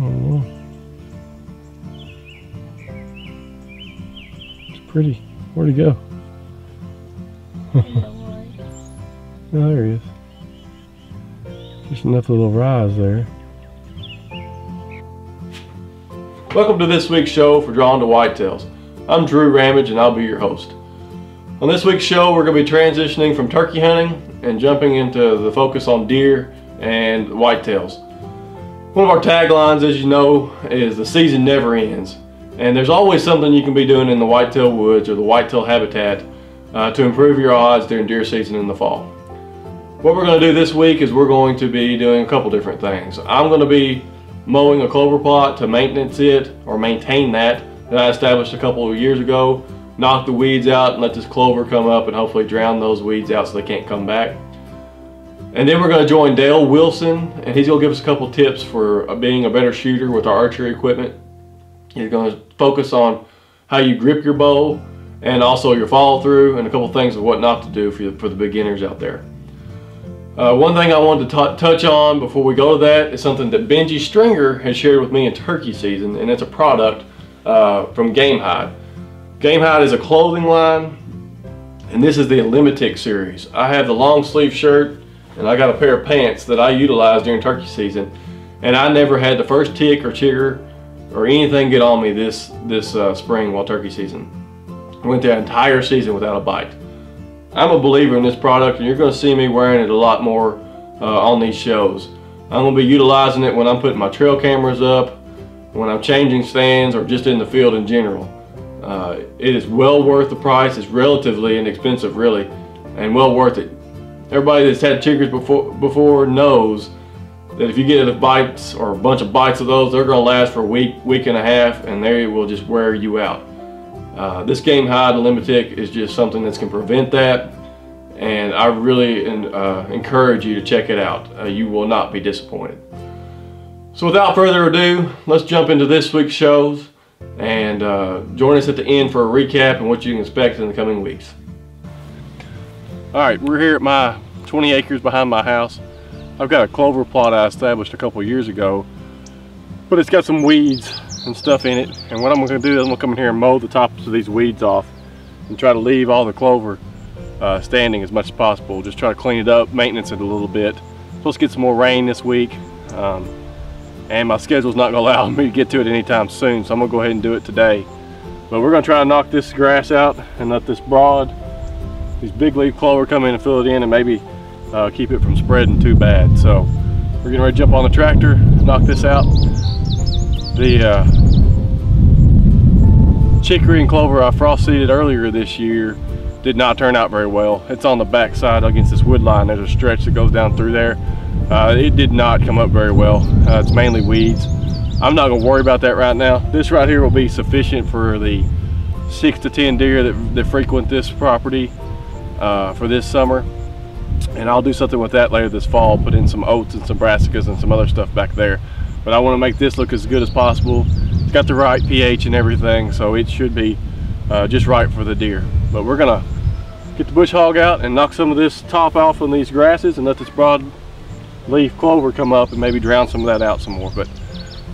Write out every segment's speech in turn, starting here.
Oh, it's pretty. Where'd he go? Oh, there he is. Just enough little rise there. Welcome to this week's show for Drawn to Whitetails. I'm Drew Ramage and I'll be your host. On this week's show we're going to be transitioning from turkey hunting and jumping into the focus on deer and whitetails. One of our taglines, as you know, is the season never ends. And there's always something you can be doing in the whitetail woods or the whitetail habitat to improve your odds during deer season in the fall. What we're going to do this week is we're going to be doing a couple different things. I'm going to be mowing a clover plot to maintenance it or maintain that I established a couple of years ago. Knock the weeds out and let this clover come up and hopefully drown those weeds out so they can't come back. And then we're going to join Dale Wilson, and he's going to give us a couple tips for being a better shooter with our archery equipment. He's going to focus on how you grip your bow and also your follow through and a couple things of what not to do for the beginners out there. One thing I wanted to touch on before we go to that is something that Benji Stringer has shared with me in turkey season, and it's a product from Gamehide. Gamehide is a clothing line, and this is the Elimitick series. I have the long sleeve shirt, and I got a pair of pants that I utilize during turkey season, and I never had the first tick or chigger or anything get on me this spring while turkey season. I went the entire season without a bite. I'm a believer in this product, and you're going to see me wearing it a lot more on these shows. I'm going to be utilizing it when I'm putting my trail cameras up, when I'm changing stands, or just in the field in general. It is well worth the price. It's relatively inexpensive, really, and well worth it. Everybody that's had chiggers before knows that if you get a bites or a bunch of bites of those, they're going to last for a week and a half, and they will just wear you out. This Gamehide Elimitick is just something that can prevent that, and I really encourage you to check it out. You will not be disappointed. So without further ado, let's jump into this week's shows, and join us at the end for a recap and what you can expect in the coming weeks. Alright, we're here at my 20 acres behind my house. I've got a clover plot I established a couple years ago, but it's got some weeds and stuff in it, and what I'm going to do is I'm going to come in here and mow the tops of these weeds off and try to leave all the clover standing as much as possible. Just try to clean it up, maintenance it a little bit. Supposed to get some more rain this week, and my schedule's not going to allow me to get to it anytime soon, so I'm going to go ahead and do it today. But we're going to try to knock this grass out and let these big leaf clover come in and fill it in, and maybe keep it from spreading too bad. So we're getting ready to jump on the tractor, knock this out. The chicory and clover I frost seeded earlier this year did not turn out very well. It's on the back side against this wood line. There's a stretch that goes down through there. It did not come up very well. It's mainly weeds. I'm not going to worry about that right now. This right here will be sufficient for the 6 to 10 deer that frequent this property for this summer. And I'll do something with that later this fall, put in some oats and some brassicas and some other stuff back there. But I want to make this look as good as possible. It's got the right pH and everything, so it should be just right for the deer. But we're gonna get the bush hog out and knock some of this top off on these grasses and let this broad leaf clover come up and maybe drown some of that out some more. But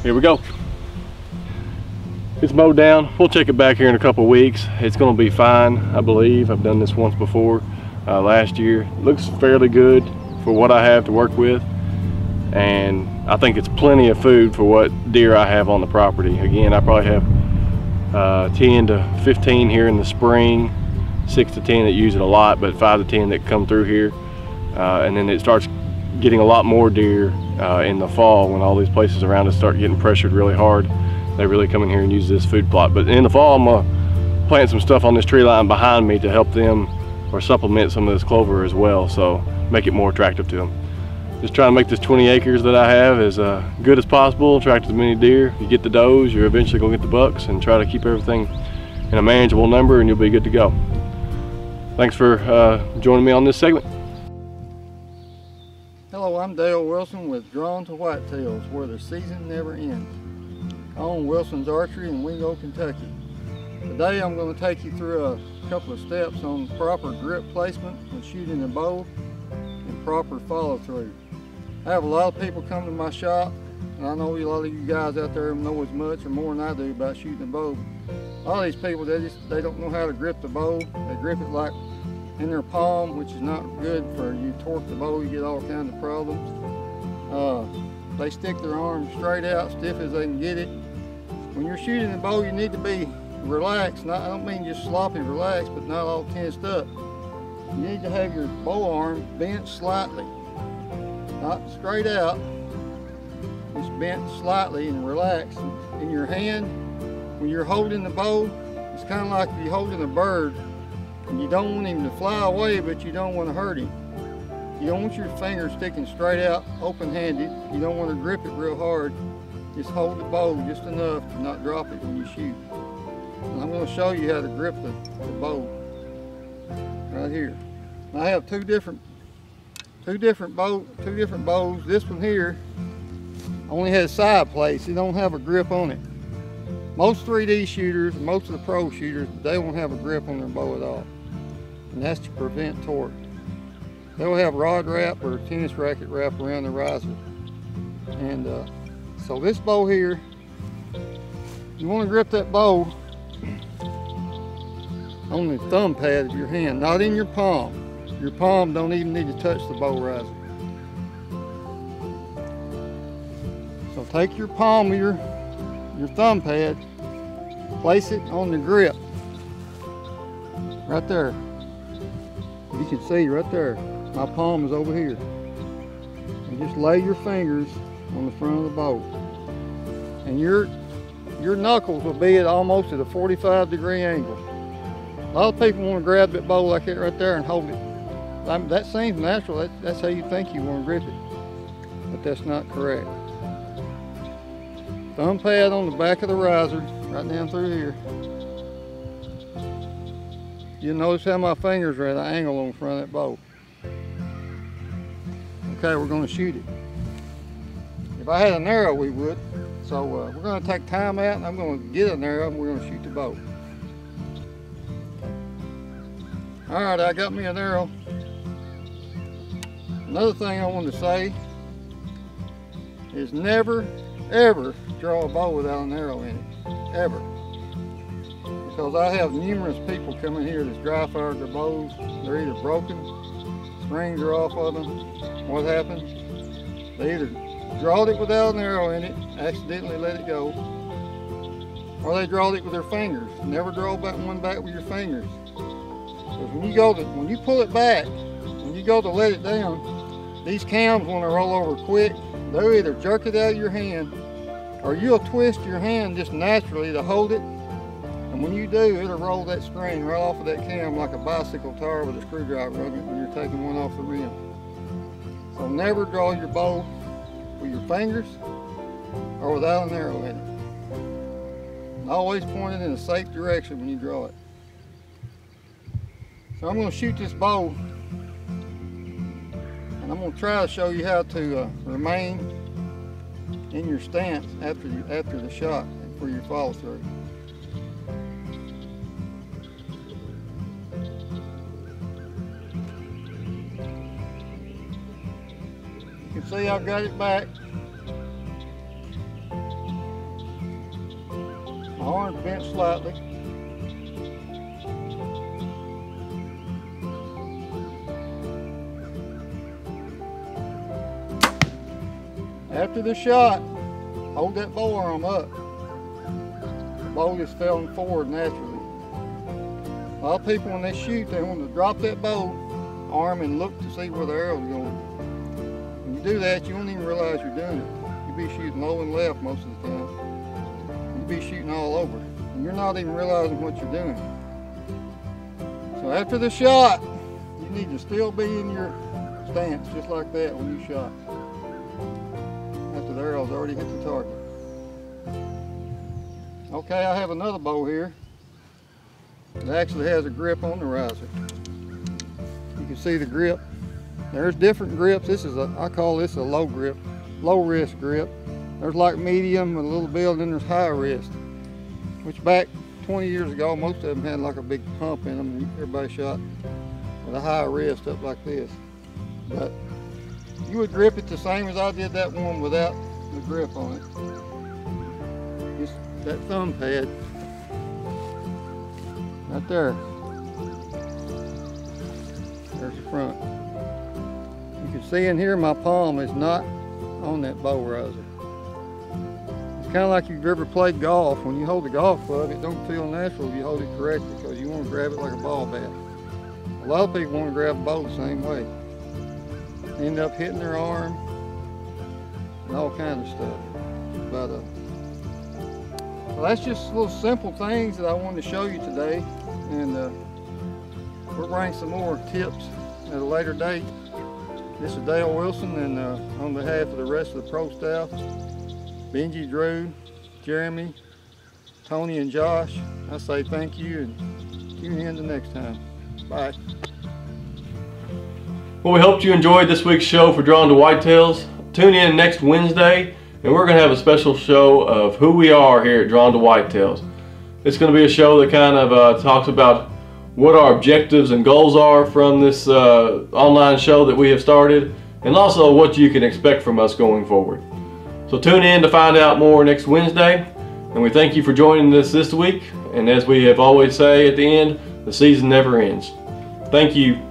here we go. It's mowed down. We'll check it back here in a couple weeks. It's gonna be fine, I believe. I've done this once before last year. It looks fairly good for what I have to work with, and I think it's plenty of food for what deer I have on the property. Again, I probably have 10 to 15 here in the spring, 6 to 10 that use it a lot, but 5 to 10 that come through here. And then it starts getting a lot more deer in the fall when all these places around us start getting pressured really hard. They really come in here and use this food plot. But in the fall, I'm gonna plant some stuff on this tree line behind me to help them or supplement some of this clover as well, so make it more attractive to them. Just trying to make this 20 acres that I have as good as possible, attract as many deer. You get the does, you're eventually gonna get the bucks, and try to keep everything in a manageable number and you'll be good to go. Thanks for joining me on this segment. Hello, I'm Dale Wilson with Drawn to Whitetails, where the season never ends. I own Wilson's Archery in Wingo, Kentucky. Today I'm going to take you through a couple of steps on proper grip placement when shooting a bow and proper follow through. I have a lot of people come to my shop and I know a lot of you guys out there know as much or more than I do about shooting a bow. A lot of these people, they don't know how to grip the bow. They grip it like in their palm, which is not good for you. Torque the bow, you get all kinds of problems. They stick their arms straight out, stiff as they can get it. When you're shooting the bow, you need to be relaxed. I don't mean just sloppy relaxed, but not all tensed up. You need to have your bow arm bent slightly, not straight out, just bent slightly and relaxed. In your hand, when you're holding the bow, it's kind of like you're holding a bird, and you don't want him to fly away, but you don't want to hurt him. You don't want your fingers sticking straight out, open-handed. You don't want to grip it real hard. Just hold the bow just enough to not drop it when you shoot. And I'm going to show you how to grip the bow right here. I have two different bows. This one here only has side plates. It don't have a grip on it. Most 3D shooters, most of the pro shooters, they won't have a grip on their bow at all. And that's to prevent torque. They'll have rod wrap or tennis racket wrap around the riser. And so this bow here, you want to grip that bow on the thumb pad of your hand, not in your palm. Your palm don't even need to touch the bow riser. So take your palm of your thumb pad, place it on the grip, right there. You can see right there, my palm is over here. And just lay your fingers on the front of the bow. And your knuckles will be almost at a 45-degree angle. A lot of people want to grab that bow like that right there and hold it. That seems natural. That's how you think you want to grip it. But that's not correct. Thumb pad on the back of the riser, right down through here. You'll notice how my fingers are at an angle on the front of that bow. Okay, we're going to shoot it. If I had an arrow, we would. So we're going to take time out, and I'm going to get an arrow, and we're going to shoot the bow. All right, I got me an arrow. Another thing I wanted to say is never, ever draw a bow without an arrow in it, ever. Because I have numerous people coming here that's dry fired their bows. They're either broken, springs are off of them. What happens? They either drawed it without an arrow in it, accidentally let it go, or they drawed it with their fingers. Never draw one back with your fingers. Because when you pull it back, when you go to let it down, these cams want to roll over quick. They'll either jerk it out of your hand, or you'll twist your hand just naturally to hold it. And when you do, it'll roll that spring right off of that cam like a bicycle tire with a screwdriver on it when you're taking one off the rim. So never draw your bow with your fingers or without an arrow in it. And always point it in a safe direction when you draw it. So I'm going to shoot this bow, and I'm going to try to show you how to remain in your stance after the shot and for your follow through. You can see I've got it back. My arm's bent slightly. After the shot, hold that bow arm up. The bow just fell forward naturally. A lot of people when they shoot, they want to drop that bow arm and look to see where the arrow's going. When you do that, you won't even realize you're doing it. You'll be shooting low and left most of the time. You'll be shooting all over. And you're not even realizing what you're doing. So after the shot, you need to still be in your stance just like that when you shot. After the arrow's already hit the target. Okay, I have another bow here. It actually has a grip on the riser. You can see the grip. There's different grips. I call this a low grip, low wrist grip. There's like medium, a little bit, and then there's high wrist. Which back 20 years ago, most of them had like a big pump in them, and everybody shot with a high wrist up like this. But you would grip it the same as I did that one without the grip on it. Just that thumb pad right there. There's the front. You can see in here my palm is not on that bow riser. It's kind of like you've ever played golf. When you hold the golf club, it don't feel natural if you hold it correctly because you want to grab it like a ball bat. A lot of people want to grab a bow the same way. End up hitting their arm and all kinds of stuff. But well, that's just little simple things that I wanted to show you today, and we'll bring some more tips at a later date. This is Dale Wilson, and on behalf of the rest of the pro staff, Benji, Drew, Jeremy, Tony, and Josh, I say thank you and tune in the next time. Bye. Well, we hope you enjoyed this week's show for Drawn to Whitetails. Tune in next Wednesday, and we're going to have a special show of who we are here at Drawn to Whitetails. It's going to be a show that kind of talks about what our objectives and goals are from this online show that we have started, and also what you can expect from us going forward. So tune in to find out more next Wednesday, and we thank you for joining us this week. And as we have always say at the end, the season never ends. Thank you.